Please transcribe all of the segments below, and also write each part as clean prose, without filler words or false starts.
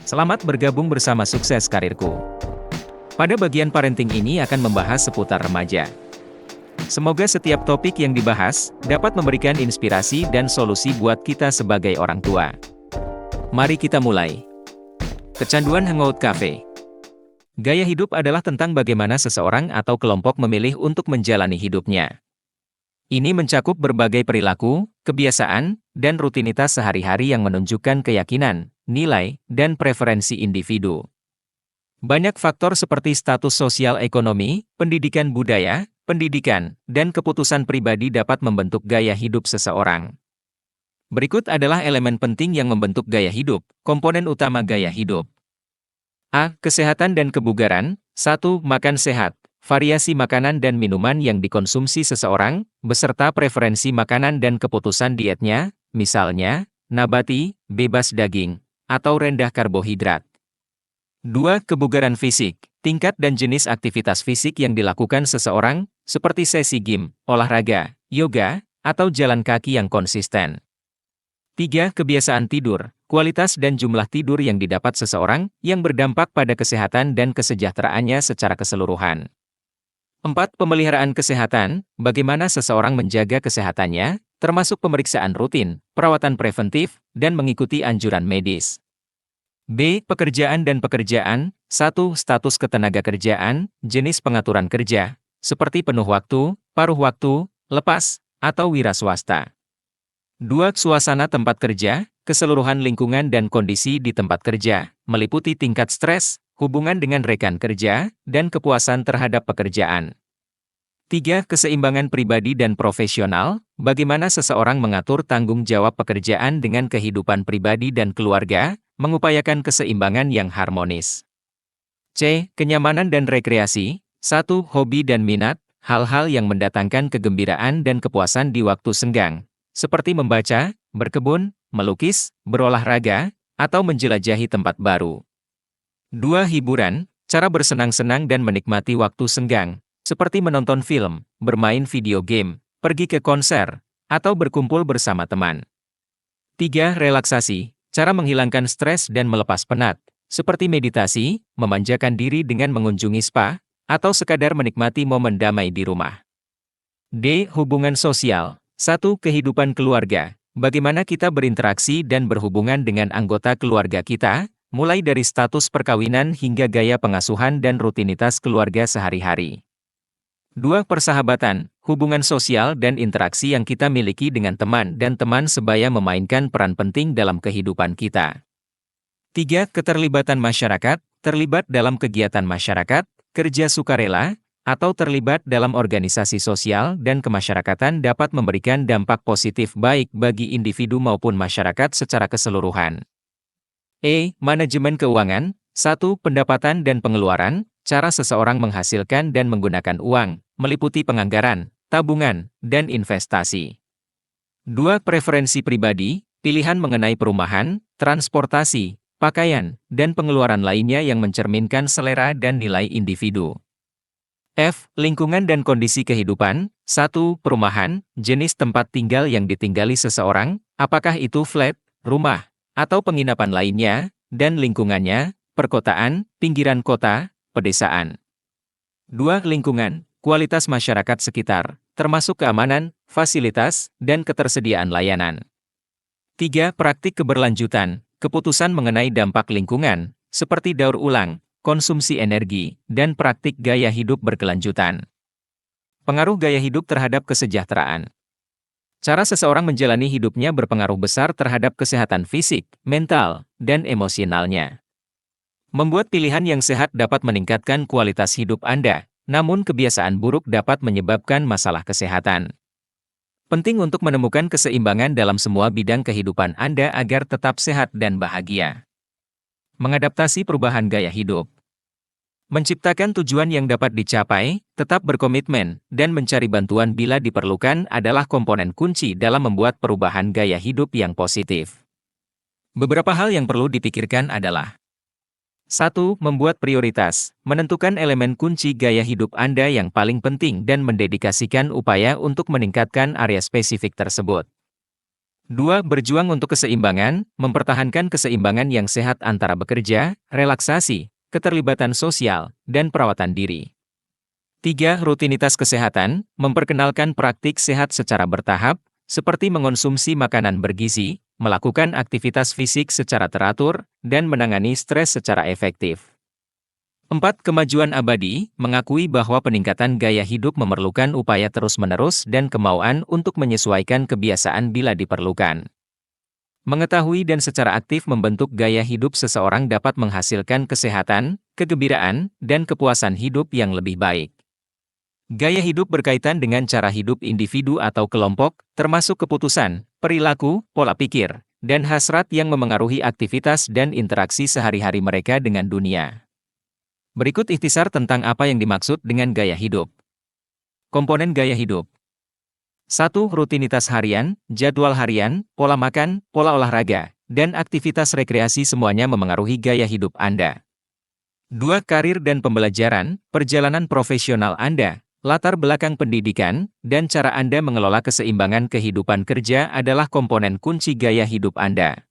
Selamat bergabung bersama Sukses Karirku. Pada bagian parenting ini akan membahas seputar remaja. Semoga setiap topik yang dibahas dapat memberikan inspirasi dan solusi buat kita sebagai orang tua. Mari kita mulai. Kecanduan Hangout Cafe. Gaya hidup adalah tentang bagaimana seseorang atau kelompok memilih untuk menjalani hidupnya. Ini mencakup berbagai perilaku, kebiasaan, dan rutinitas sehari-hari yang menunjukkan keyakinan, nilai, dan preferensi individu. Banyak faktor seperti status sosial ekonomi, pendidikan budaya, pendidikan, dan keputusan pribadi dapat membentuk gaya hidup seseorang. Berikut adalah elemen penting yang membentuk gaya hidup, komponen utama gaya hidup. A. Kesehatan dan kebugaran. 1. Makan sehat. Variasi makanan dan minuman yang dikonsumsi seseorang, beserta preferensi makanan dan keputusan dietnya, misalnya, nabati, bebas daging, atau rendah karbohidrat. 2. Kebugaran fisik. Tingkat dan jenis aktivitas fisik yang dilakukan seseorang, seperti sesi gym, olahraga, yoga, atau jalan kaki yang konsisten. 3. Kebiasaan tidur. Kualitas dan jumlah tidur yang didapat seseorang, yang berdampak pada kesehatan dan kesejahteraannya secara keseluruhan. 4. Pemeliharaan kesehatan. Bagaimana seseorang menjaga kesehatannya, termasuk pemeriksaan rutin, perawatan preventif, dan mengikuti anjuran medis. B. Pekerjaan dan pekerjaan. 1. Status ketenagakerjaan, jenis pengaturan kerja, seperti penuh waktu, paruh waktu, lepas, atau wira swasta. 2. Suasana tempat kerja, keseluruhan lingkungan dan kondisi di tempat kerja, meliputi tingkat stres, hubungan dengan rekan kerja, dan kepuasan terhadap pekerjaan. 3. Keseimbangan pribadi dan profesional. Bagaimana seseorang mengatur tanggung jawab pekerjaan dengan kehidupan pribadi dan keluarga, mengupayakan keseimbangan yang harmonis. C. Kenyamanan dan rekreasi. 1. Hobi dan minat, hal-hal yang mendatangkan kegembiraan dan kepuasan di waktu senggang, seperti membaca, berkebun, melukis, berolahraga, atau menjelajahi tempat baru. 2. Hiburan, cara bersenang-senang dan menikmati waktu senggang, seperti menonton film, bermain video game, pergi ke konser, atau berkumpul bersama teman. 3. Relaksasi, cara menghilangkan stres dan melepas penat, seperti meditasi, memanjakan diri dengan mengunjungi spa, atau sekadar menikmati momen damai di rumah. D. Hubungan sosial. 1. Kehidupan keluarga, bagaimana kita berinteraksi dan berhubungan dengan anggota keluarga kita, mulai dari status perkawinan hingga gaya pengasuhan dan rutinitas keluarga sehari-hari. 2. Persahabatan, hubungan sosial dan interaksi yang kita miliki dengan teman dan teman sebaya memainkan peran penting dalam kehidupan kita. 3. Keterlibatan masyarakat, terlibat dalam kegiatan masyarakat, kerja sukarela, atau terlibat dalam organisasi sosial dan kemasyarakatan dapat memberikan dampak positif baik bagi individu maupun masyarakat secara keseluruhan. E. Manajemen keuangan. 1. Pendapatan dan pengeluaran, cara seseorang menghasilkan dan menggunakan uang, meliputi penganggaran, tabungan, dan investasi. 2. Preferensi pribadi, pilihan mengenai perumahan, transportasi, pakaian, dan pengeluaran lainnya yang mencerminkan selera dan nilai individu. F. Lingkungan dan kondisi kehidupan. 1. Perumahan, jenis tempat tinggal yang ditinggali seseorang, apakah itu flat, rumah, atau penginapan lainnya, dan lingkungannya, perkotaan, pinggiran kota, pedesaan. 2. Lingkungan, kualitas masyarakat sekitar, termasuk keamanan, fasilitas, dan ketersediaan layanan. 3. Praktik keberlanjutan, keputusan mengenai dampak lingkungan, seperti daur ulang, konsumsi energi, dan praktik gaya hidup berkelanjutan. Pengaruh gaya hidup terhadap kesejahteraan. Cara seseorang menjalani hidupnya berpengaruh besar terhadap kesehatan fisik, mental, dan emosionalnya. Membuat pilihan yang sehat dapat meningkatkan kualitas hidup Anda, namun kebiasaan buruk dapat menyebabkan masalah kesehatan. Penting untuk menemukan keseimbangan dalam semua bidang kehidupan Anda agar tetap sehat dan bahagia. Mengadaptasi perubahan gaya hidup. Menciptakan tujuan yang dapat dicapai, tetap berkomitmen, dan mencari bantuan bila diperlukan adalah komponen kunci dalam membuat perubahan gaya hidup yang positif. Beberapa hal yang perlu dipikirkan adalah 1. Membuat prioritas, menentukan elemen kunci gaya hidup Anda yang paling penting dan mendedikasikan upaya untuk meningkatkan area spesifik tersebut. 2. Berjuang untuk keseimbangan, mempertahankan keseimbangan yang sehat antara bekerja, relaksasi, keterlibatan sosial, dan perawatan diri. 3. Rutinitas kesehatan, memperkenalkan praktik sehat secara bertahap, seperti mengonsumsi makanan bergizi, melakukan aktivitas fisik secara teratur, dan menangani stres secara efektif. 4. Kemajuan abadi, mengakui bahwa peningkatan gaya hidup memerlukan upaya terus-menerus dan kemauan untuk menyesuaikan kebiasaan bila diperlukan. Mengetahui dan secara aktif membentuk gaya hidup seseorang dapat menghasilkan kesehatan, kegembiraan, dan kepuasan hidup yang lebih baik. Gaya hidup berkaitan dengan cara hidup individu atau kelompok, termasuk keputusan, perilaku, pola pikir, dan hasrat yang memengaruhi aktivitas dan interaksi sehari-hari mereka dengan dunia. Berikut ikhtisar tentang apa yang dimaksud dengan gaya hidup. Komponen gaya hidup. 1. Rutinitas harian, jadwal harian, pola makan, pola olahraga, dan aktivitas rekreasi semuanya memengaruhi gaya hidup Anda. 2. Karir dan pembelajaran, perjalanan profesional Anda, latar belakang pendidikan, dan cara Anda mengelola keseimbangan kehidupan kerja adalah komponen kunci gaya hidup Anda.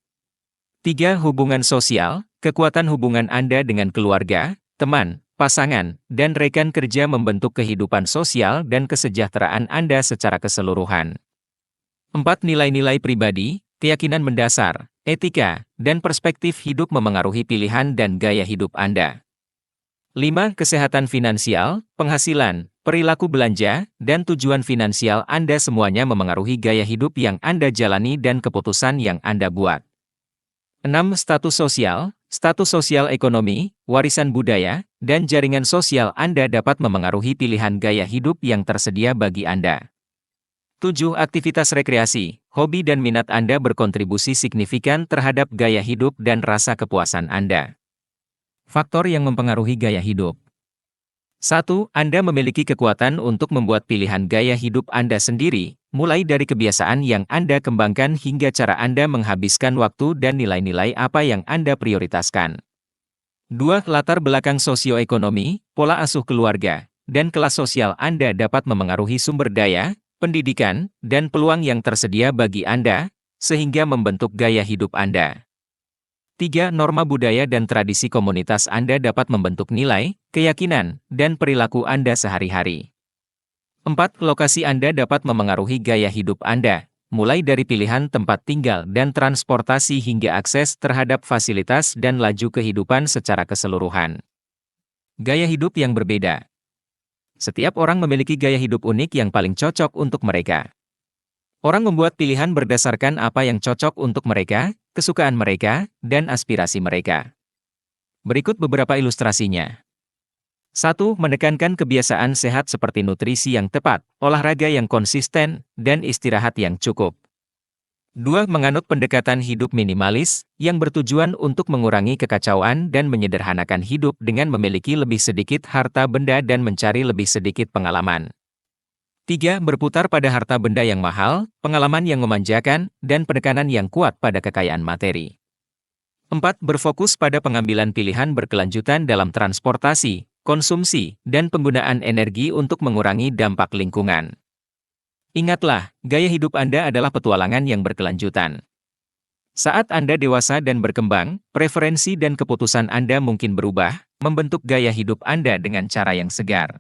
3. Hubungan sosial, kekuatan hubungan Anda dengan keluarga, teman, pasangan, dan rekan kerja membentuk kehidupan sosial dan kesejahteraan Anda secara keseluruhan. 4. Nilai-nilai pribadi, keyakinan mendasar, etika, dan perspektif hidup memengaruhi pilihan dan gaya hidup Anda. 5. Kesehatan finansial, penghasilan, perilaku belanja, dan tujuan finansial Anda semuanya memengaruhi gaya hidup yang Anda jalani dan keputusan yang Anda buat. 6. Status sosial ekonomi, warisan budaya, dan jaringan sosial Anda dapat memengaruhi pilihan gaya hidup yang tersedia bagi Anda. 7. Aktivitas rekreasi, hobi dan minat Anda berkontribusi signifikan terhadap gaya hidup dan rasa kepuasan Anda. Faktor yang mempengaruhi gaya hidup. 1. Anda memiliki kekuatan untuk membuat pilihan gaya hidup Anda sendiri, mulai dari kebiasaan yang Anda kembangkan hingga cara Anda menghabiskan waktu dan nilai-nilai apa yang Anda prioritaskan. 2. Latar belakang sosioekonomi, pola asuh keluarga, dan kelas sosial Anda dapat memengaruhi sumber daya, pendidikan, dan peluang yang tersedia bagi Anda, sehingga membentuk gaya hidup Anda. 3. Norma budaya dan tradisi komunitas Anda dapat membentuk nilai, keyakinan, dan perilaku Anda sehari-hari. 4. Lokasi Anda dapat memengaruhi gaya hidup Anda, mulai dari pilihan tempat tinggal dan transportasi hingga akses terhadap fasilitas dan laju kehidupan secara keseluruhan. Gaya hidup yang berbeda. Setiap orang memiliki gaya hidup unik yang paling cocok untuk mereka. Orang membuat pilihan berdasarkan apa yang cocok untuk mereka, kesukaan mereka, dan aspirasi mereka. Berikut beberapa ilustrasinya. 1. Menekankan kebiasaan sehat seperti nutrisi yang tepat, olahraga yang konsisten, dan istirahat yang cukup. 2. Menganut pendekatan hidup minimalis, yang bertujuan untuk mengurangi kekacauan dan menyederhanakan hidup dengan memiliki lebih sedikit harta benda dan mencari lebih sedikit pengalaman. 3. Berputar pada harta benda yang mahal, pengalaman yang memanjakan, dan penekanan yang kuat pada kekayaan materi. 4. Berfokus pada pengambilan pilihan berkelanjutan dalam transportasi, konsumsi, dan penggunaan energi untuk mengurangi dampak lingkungan. Ingatlah, gaya hidup Anda adalah petualangan yang berkelanjutan. Saat Anda dewasa dan berkembang, preferensi dan keputusan Anda mungkin berubah, membentuk gaya hidup Anda dengan cara yang segar.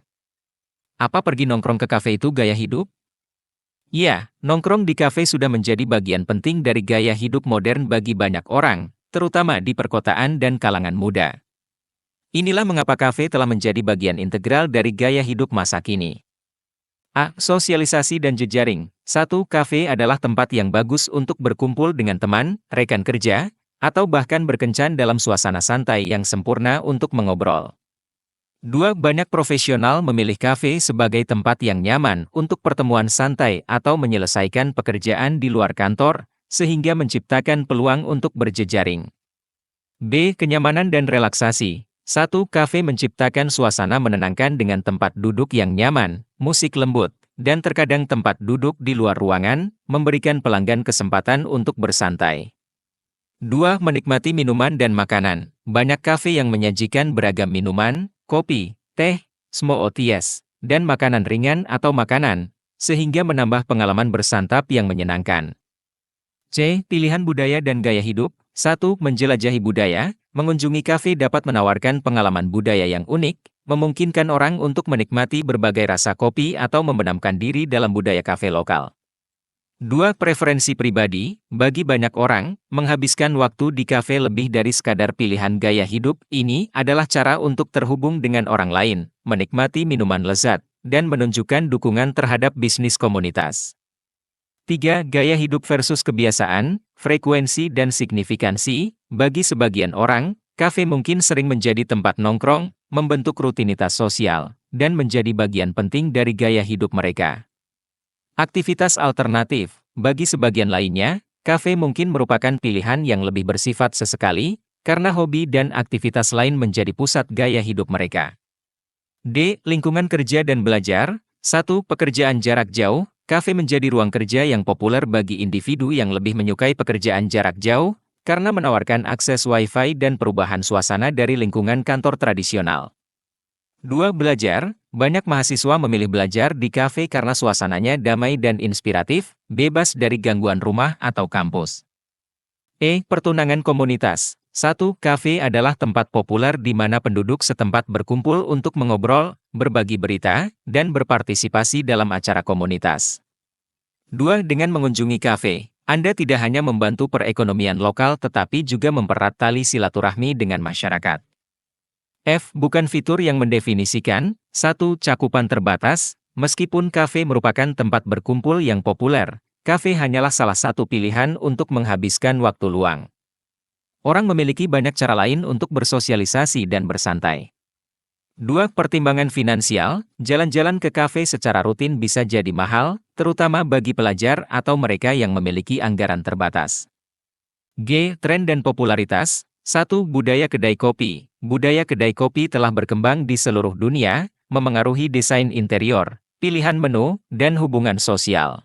Apa pergi nongkrong ke kafe itu gaya hidup? Ya, nongkrong di kafe sudah menjadi bagian penting dari gaya hidup modern bagi banyak orang, terutama di perkotaan dan kalangan muda. Inilah mengapa kafe telah menjadi bagian integral dari gaya hidup masa kini. A. Sosialisasi dan jejaring. 1. Kafe adalah tempat yang bagus untuk berkumpul dengan teman, rekan kerja, atau bahkan berkencan dalam suasana santai yang sempurna untuk mengobrol. 2. Banyak profesional memilih kafe sebagai tempat yang nyaman untuk pertemuan santai atau menyelesaikan pekerjaan di luar kantor, sehingga menciptakan peluang untuk berjejaring. B. Kenyamanan dan relaksasi. 1. Kafe menciptakan suasana menenangkan dengan tempat duduk yang nyaman, musik lembut, dan terkadang tempat duduk di luar ruangan, memberikan pelanggan kesempatan untuk bersantai. 2. Menikmati minuman dan makanan. Banyak kafe yang menyajikan beragam minuman, kopi, teh, smoothies, dan makanan ringan atau makanan, sehingga menambah pengalaman bersantap yang menyenangkan. C. Pilihan budaya dan gaya hidup. 1. Menjelajahi budaya. Mengunjungi kafe dapat menawarkan pengalaman budaya yang unik, memungkinkan orang untuk menikmati berbagai rasa kopi atau membenamkan diri dalam budaya kafe lokal. 2. Preferensi pribadi. Bagi banyak orang, menghabiskan waktu di kafe lebih dari sekadar pilihan gaya hidup. Ini adalah cara untuk terhubung dengan orang lain, menikmati minuman lezat, dan menunjukkan dukungan terhadap bisnis komunitas. 3. Gaya hidup versus kebiasaan, frekuensi dan signifikansi. Bagi sebagian orang, kafe mungkin sering menjadi tempat nongkrong, membentuk rutinitas sosial, dan menjadi bagian penting dari gaya hidup mereka. Aktivitas alternatif. Bagi sebagian lainnya, kafe mungkin merupakan pilihan yang lebih bersifat sesekali, karena hobi dan aktivitas lain menjadi pusat gaya hidup mereka. D. Lingkungan kerja dan belajar. 1. Pekerjaan jarak jauh. Kafe menjadi ruang kerja yang populer bagi individu yang lebih menyukai pekerjaan jarak jauh, karena menawarkan akses Wi-Fi dan perubahan suasana dari lingkungan kantor tradisional. 2. Belajar. Banyak mahasiswa memilih belajar di kafe karena suasananya damai dan inspiratif, bebas dari gangguan rumah atau kampus. E. Pertunangan komunitas. 1. Kafe adalah tempat populer di mana penduduk setempat berkumpul untuk mengobrol, berbagi berita, dan berpartisipasi dalam acara komunitas. 2. Dengan mengunjungi kafe, Anda tidak hanya membantu perekonomian lokal tetapi juga mempererat tali silaturahmi dengan masyarakat. F. Bukan fitur yang mendefinisikan. 1. Cakupan terbatas. Meskipun kafe merupakan tempat berkumpul yang populer, kafe hanyalah salah satu pilihan untuk menghabiskan waktu luang. Orang memiliki banyak cara lain untuk bersosialisasi dan bersantai. 2. Pertimbangan finansial. Jalan-jalan ke kafe secara rutin bisa jadi mahal, terutama bagi pelajar atau mereka yang memiliki anggaran terbatas. G. Tren dan popularitas. 1. Budaya kedai kopi. Budaya kedai kopi telah berkembang di seluruh dunia, memengaruhi desain interior, pilihan menu, dan hubungan sosial.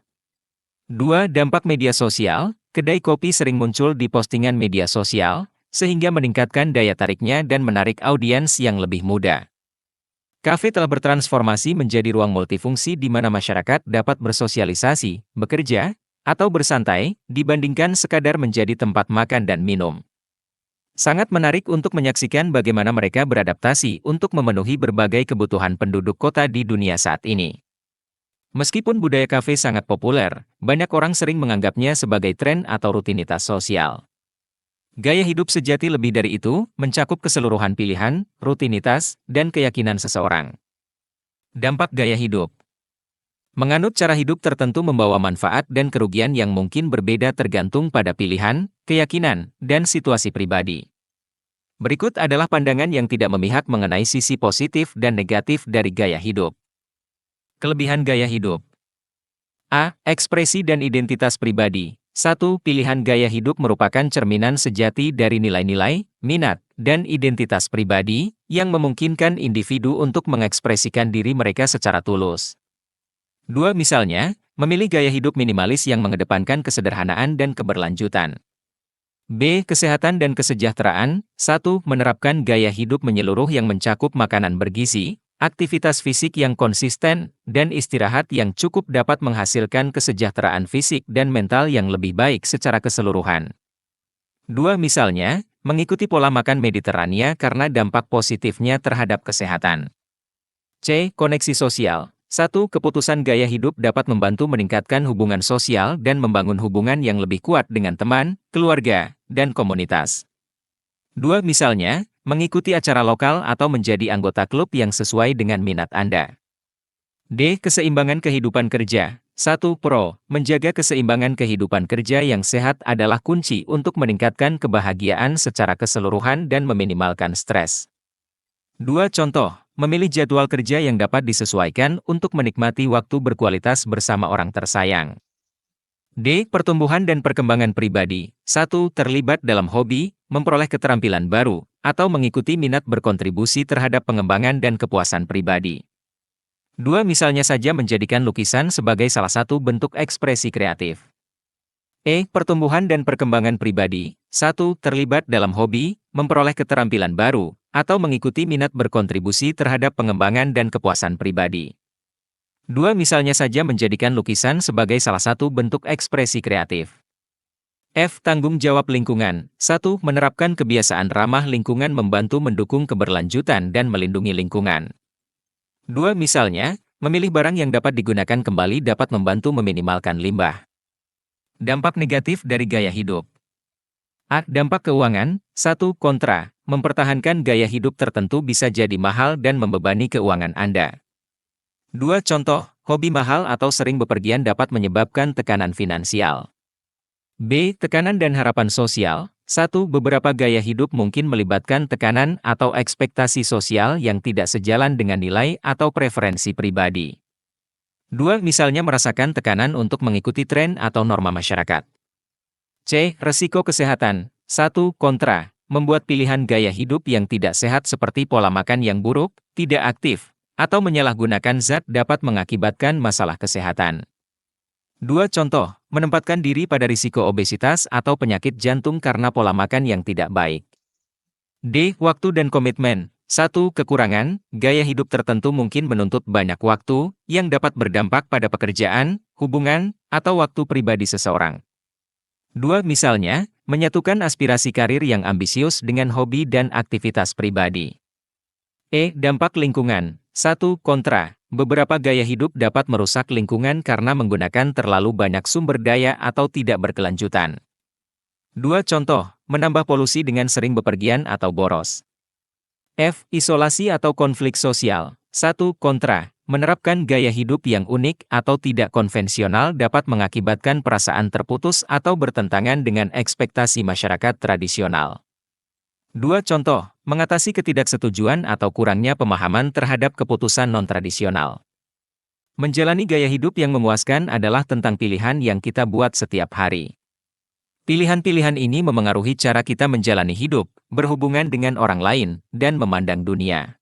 2. Dampak media sosial. Kedai kopi sering muncul di postingan media sosial, sehingga meningkatkan daya tariknya dan menarik audiens yang lebih muda. Kafe telah bertransformasi menjadi ruang multifungsi di mana masyarakat dapat bersosialisasi, bekerja, atau bersantai, dibandingkan sekadar menjadi tempat makan dan minum. Sangat menarik untuk menyaksikan bagaimana mereka beradaptasi untuk memenuhi berbagai kebutuhan penduduk kota di dunia saat ini. Meskipun budaya kafe sangat populer, banyak orang sering menganggapnya sebagai tren atau rutinitas sosial. Gaya hidup sejati lebih dari itu, mencakup keseluruhan pilihan, rutinitas, dan keyakinan seseorang. Dampak gaya hidup. Menganut cara hidup tertentu membawa manfaat dan kerugian yang mungkin berbeda tergantung pada pilihan, keyakinan, dan situasi pribadi. Berikut adalah pandangan yang tidak memihak mengenai sisi positif dan negatif dari gaya hidup. Kelebihan gaya hidup. A. Ekspresi dan identitas pribadi. 1. Pilihan gaya hidup merupakan cerminan sejati dari nilai-nilai, minat, dan identitas pribadi, yang memungkinkan individu untuk mengekspresikan diri mereka secara tulus. 2. Misalnya, memilih gaya hidup minimalis yang mengedepankan kesederhanaan dan keberlanjutan. B. Kesehatan dan kesejahteraan. 1. Menerapkan gaya hidup menyeluruh yang mencakup makanan bergizi, aktivitas fisik yang konsisten, dan istirahat yang cukup dapat menghasilkan kesejahteraan fisik dan mental yang lebih baik secara keseluruhan. 2. Misalnya, mengikuti pola makan Mediterania karena dampak positifnya terhadap kesehatan. C. Koneksi sosial. 1. Keputusan gaya hidup dapat membantu meningkatkan hubungan sosial dan membangun hubungan yang lebih kuat dengan teman, keluarga, dan komunitas. 2. Misalnya, mengikuti acara lokal atau menjadi anggota klub yang sesuai dengan minat Anda. D. Keseimbangan kehidupan kerja. 1. Pro. Menjaga keseimbangan kehidupan kerja yang sehat adalah kunci untuk meningkatkan kebahagiaan secara keseluruhan dan meminimalkan stres. 2. Contoh. Memilih jadwal kerja yang dapat disesuaikan untuk menikmati waktu berkualitas bersama orang tersayang. D. Pertumbuhan dan perkembangan pribadi. 1. Terlibat dalam hobi, memperoleh keterampilan baru, atau mengikuti minat berkontribusi terhadap pengembangan dan kepuasan pribadi. 2. Misalnya saja menjadikan lukisan sebagai salah satu bentuk ekspresi kreatif. E. Pertumbuhan dan perkembangan pribadi. 1. Terlibat dalam hobi, memperoleh keterampilan baru, atau mengikuti minat berkontribusi terhadap pengembangan dan kepuasan pribadi. 2. Misalnya saja menjadikan lukisan sebagai salah satu bentuk ekspresi kreatif. F. Tanggung jawab lingkungan. 1. Menerapkan kebiasaan ramah lingkungan membantu mendukung keberlanjutan dan melindungi lingkungan. 2. Misalnya, memilih barang yang dapat digunakan kembali dapat membantu meminimalkan limbah. Dampak negatif dari gaya hidup. A. Dampak keuangan. 1. Kontra. Mempertahankan gaya hidup tertentu bisa jadi mahal dan membebani keuangan Anda. 2. Contoh, hobi mahal atau sering bepergian dapat menyebabkan tekanan finansial. B. Tekanan dan harapan sosial. 1. Beberapa gaya hidup mungkin melibatkan tekanan atau ekspektasi sosial yang tidak sejalan dengan nilai atau preferensi pribadi. 2. Misalnya merasakan tekanan untuk mengikuti tren atau norma masyarakat. C. Resiko kesehatan. 1. Kontra. Membuat pilihan gaya hidup yang tidak sehat seperti pola makan yang buruk, tidak aktif, atau menyalahgunakan zat dapat mengakibatkan masalah kesehatan. 2. Contoh, menempatkan diri pada risiko obesitas atau penyakit jantung karena pola makan yang tidak baik. D. Waktu dan komitmen. 1. Kekurangan, gaya hidup tertentu mungkin menuntut banyak waktu, yang dapat berdampak pada pekerjaan, hubungan, atau waktu pribadi seseorang. 2. Misalnya, menyatukan aspirasi karir yang ambisius dengan hobi dan aktivitas pribadi. E. Dampak lingkungan. 1. Kontra. Beberapa gaya hidup dapat merusak lingkungan karena menggunakan terlalu banyak sumber daya atau tidak berkelanjutan. 2. Contoh, menambah polusi dengan sering bepergian atau boros. F. Isolasi atau konflik sosial. 1. Kontra. Menerapkan gaya hidup yang unik atau tidak konvensional dapat mengakibatkan perasaan terputus atau bertentangan dengan ekspektasi masyarakat tradisional. 2. Contoh, mengatasi ketidaksetujuan atau kurangnya pemahaman terhadap keputusan non-tradisional. Menjalani gaya hidup yang memuaskan adalah tentang pilihan yang kita buat setiap hari. Pilihan-pilihan ini memengaruhi cara kita menjalani hidup, berhubungan dengan orang lain, dan memandang dunia.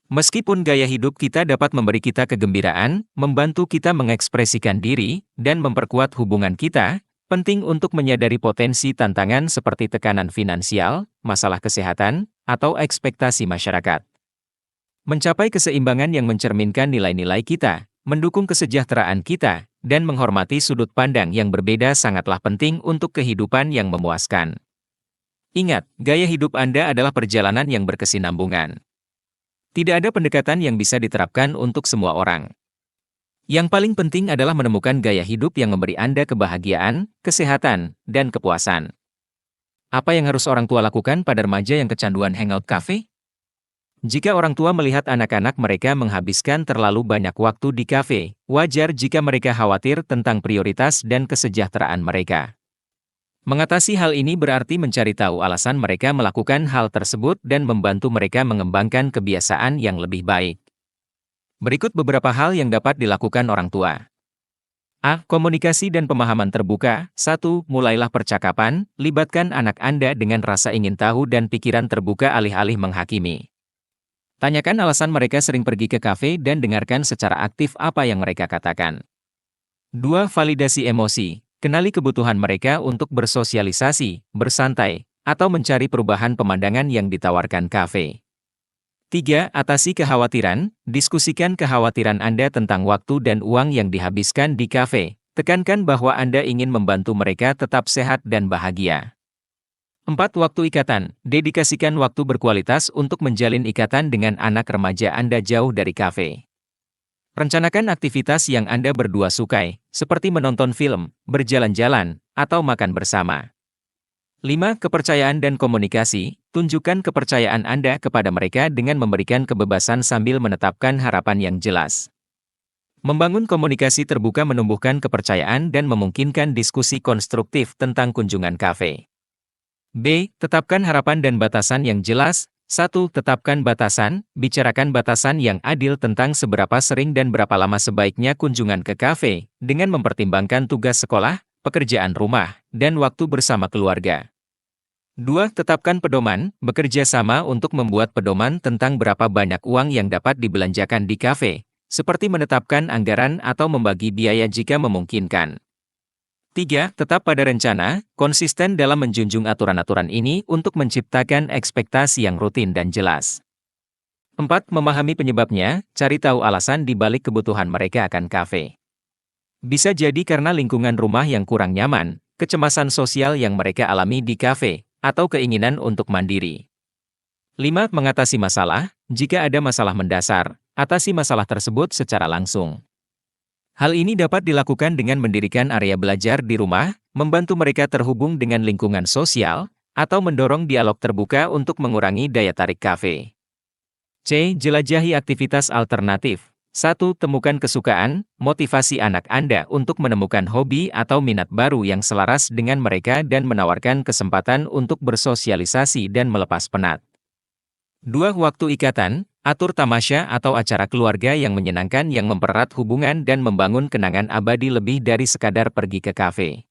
Meskipun gaya hidup kita dapat memberi kita kegembiraan, membantu kita mengekspresikan diri, dan memperkuat hubungan kita, penting untuk menyadari potensi tantangan seperti tekanan finansial, masalah kesehatan, atau ekspektasi masyarakat. Mencapai keseimbangan yang mencerminkan nilai-nilai kita, mendukung kesejahteraan kita, dan menghormati sudut pandang yang berbeda sangatlah penting untuk kehidupan yang memuaskan. Ingat, gaya hidup Anda adalah perjalanan yang berkesinambungan. Tidak ada pendekatan yang bisa diterapkan untuk semua orang. Yang paling penting adalah menemukan gaya hidup yang memberi Anda kebahagiaan, kesehatan, dan kepuasan. Apa yang harus orang tua lakukan pada remaja yang kecanduan hangout cafe? Jika orang tua melihat anak-anak mereka menghabiskan terlalu banyak waktu di kafe, wajar jika mereka khawatir tentang prioritas dan kesejahteraan mereka. Mengatasi hal ini berarti mencari tahu alasan mereka melakukan hal tersebut dan membantu mereka mengembangkan kebiasaan yang lebih baik. Berikut beberapa hal yang dapat dilakukan orang tua. A. Komunikasi dan pemahaman terbuka. 1. Mulailah percakapan, libatkan anak Anda dengan rasa ingin tahu dan pikiran terbuka alih-alih menghakimi. Tanyakan alasan mereka sering pergi ke kafe dan dengarkan secara aktif apa yang mereka katakan. 2. Validasi emosi. Kenali kebutuhan mereka untuk bersosialisasi, bersantai, atau mencari perubahan pemandangan yang ditawarkan kafe. 3. Atasi kekhawatiran. Diskusikan kekhawatiran Anda tentang waktu dan uang yang dihabiskan di kafe. Tekankan bahwa Anda ingin membantu mereka tetap sehat dan bahagia. 4. Waktu ikatan. Dedikasikan waktu berkualitas untuk menjalin ikatan dengan anak remaja Anda jauh dari kafe. Rencanakan aktivitas yang Anda berdua sukai, seperti menonton film, berjalan-jalan, atau makan bersama. 5. Kepercayaan dan komunikasi. Tunjukkan kepercayaan Anda kepada mereka dengan memberikan kebebasan sambil menetapkan harapan yang jelas. Membangun komunikasi terbuka menumbuhkan kepercayaan dan memungkinkan diskusi konstruktif tentang kunjungan kafe. B. Tetapkan harapan dan batasan yang jelas. 1. Tetapkan batasan. Bicarakan batasan yang adil tentang seberapa sering dan berapa lama sebaiknya kunjungan ke kafe, dengan mempertimbangkan tugas sekolah, pekerjaan rumah, dan waktu bersama keluarga. 2. Tetapkan pedoman. Bekerja sama untuk membuat pedoman tentang berapa banyak uang yang dapat dibelanjakan di kafe, seperti menetapkan anggaran atau membagi biaya jika memungkinkan. 3. Tetap pada rencana, konsisten dalam menjunjung aturan-aturan ini untuk menciptakan ekspektasi yang rutin dan jelas. 4. Memahami penyebabnya, cari tahu alasan di balik kebutuhan mereka akan kafe. Bisa jadi karena lingkungan rumah yang kurang nyaman, kecemasan sosial yang mereka alami di kafe, atau keinginan untuk mandiri. 5. Mengatasi masalah. Jika ada masalah mendasar, atasi masalah tersebut secara langsung. Hal ini dapat dilakukan dengan mendirikan area belajar di rumah, membantu mereka terhubung dengan lingkungan sosial, atau mendorong dialog terbuka untuk mengurangi daya tarik kafe. C. Jelajahi aktivitas alternatif. 1. Temukan kesukaan, motivasi anak Anda untuk menemukan hobi atau minat baru yang selaras dengan mereka dan menawarkan kesempatan untuk bersosialisasi dan melepas penat. 2. Waktu ikatan. Atur tamasya atau acara keluarga yang menyenangkan yang mempererat hubungan dan membangun kenangan abadi lebih dari sekadar pergi ke kafe.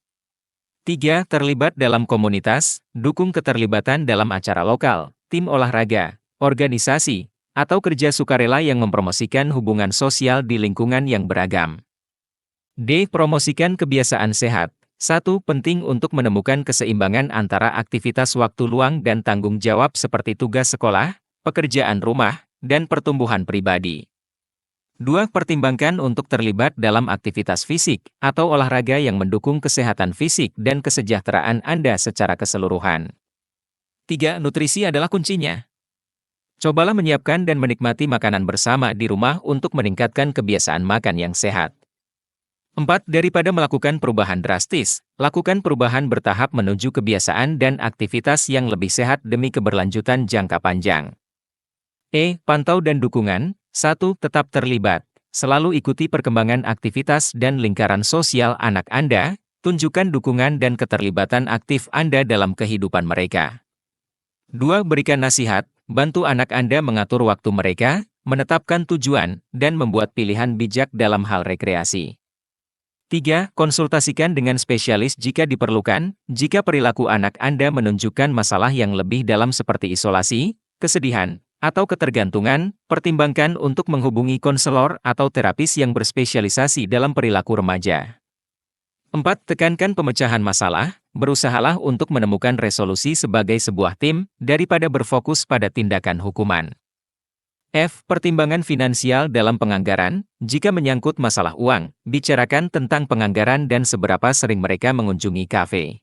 3. Terlibat dalam komunitas. Dukung keterlibatan dalam acara lokal, tim olahraga, organisasi, atau kerja sukarela yang mempromosikan hubungan sosial di lingkungan yang beragam. D. Promosikan kebiasaan sehat. 1. Penting untuk menemukan keseimbangan antara aktivitas waktu luang dan tanggung jawab seperti tugas sekolah, pekerjaan rumah, dan pertumbuhan pribadi. 2. Pertimbangkan untuk terlibat dalam aktivitas fisik atau olahraga yang mendukung kesehatan fisik dan kesejahteraan Anda secara keseluruhan. 3. Nutrisi adalah kuncinya. Cobalah menyiapkan dan menikmati makanan bersama di rumah untuk meningkatkan kebiasaan makan yang sehat. 4. Daripada melakukan perubahan drastis, lakukan perubahan bertahap menuju kebiasaan dan aktivitas yang lebih sehat demi keberlanjutan jangka panjang. Pantau dan dukungan. 1. Tetap terlibat. Selalu ikuti perkembangan aktivitas dan lingkaran sosial anak Anda, tunjukkan dukungan dan keterlibatan aktif Anda dalam kehidupan mereka. 2. Berikan nasihat. Bantu anak Anda mengatur waktu mereka, menetapkan tujuan, dan membuat pilihan bijak dalam hal rekreasi. 3. Konsultasikan dengan spesialis jika diperlukan. Jika perilaku anak Anda menunjukkan masalah yang lebih dalam seperti isolasi, kesedihan, atau ketergantungan, pertimbangkan untuk menghubungi konselor atau terapis yang berspesialisasi dalam perilaku remaja. 4. Tekankan pemecahan masalah. Berusahalah untuk menemukan resolusi sebagai sebuah tim, daripada berfokus pada tindakan hukuman. F. Pertimbangan finansial dalam penganggaran. Jika menyangkut masalah uang, bicarakan tentang penganggaran dan seberapa sering mereka mengunjungi kafe.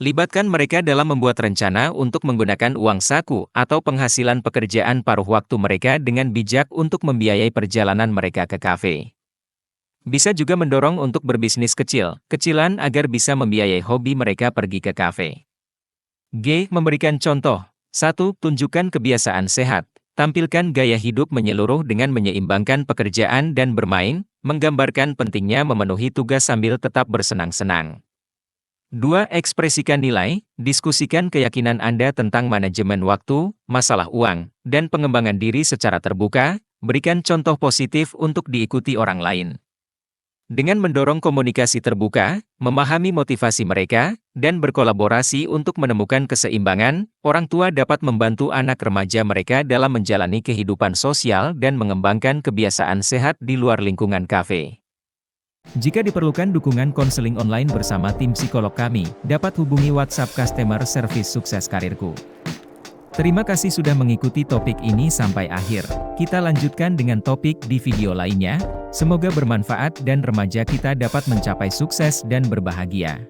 Libatkan mereka dalam membuat rencana untuk menggunakan uang saku atau penghasilan pekerjaan paruh waktu mereka dengan bijak untuk membiayai perjalanan mereka ke kafe. Bisa juga mendorong untuk berbisnis kecil-kecilan agar bisa membiayai hobi mereka pergi ke kafe. G. Memberikan contoh. 1. Tunjukkan kebiasaan sehat. Tampilkan gaya hidup menyeluruh dengan menyeimbangkan pekerjaan dan bermain, menggambarkan pentingnya memenuhi tugas sambil tetap bersenang-senang. 2. Ekspresikan nilai. Diskusikan keyakinan Anda tentang manajemen waktu, masalah uang, dan pengembangan diri secara terbuka. Berikan contoh positif untuk diikuti orang lain. Dengan mendorong komunikasi terbuka, memahami motivasi mereka, dan berkolaborasi untuk menemukan keseimbangan, orang tua dapat membantu anak remaja mereka dalam menjalani kehidupan sosial dan mengembangkan kebiasaan sehat di luar lingkungan kafe. Jika diperlukan dukungan konseling online bersama tim psikolog kami, dapat hubungi WhatsApp Customer Service Sukses Karirku. Terima kasih sudah mengikuti topik ini sampai akhir. Kita lanjutkan dengan topik di video lainnya. Semoga bermanfaat dan remaja kita dapat mencapai sukses dan berbahagia.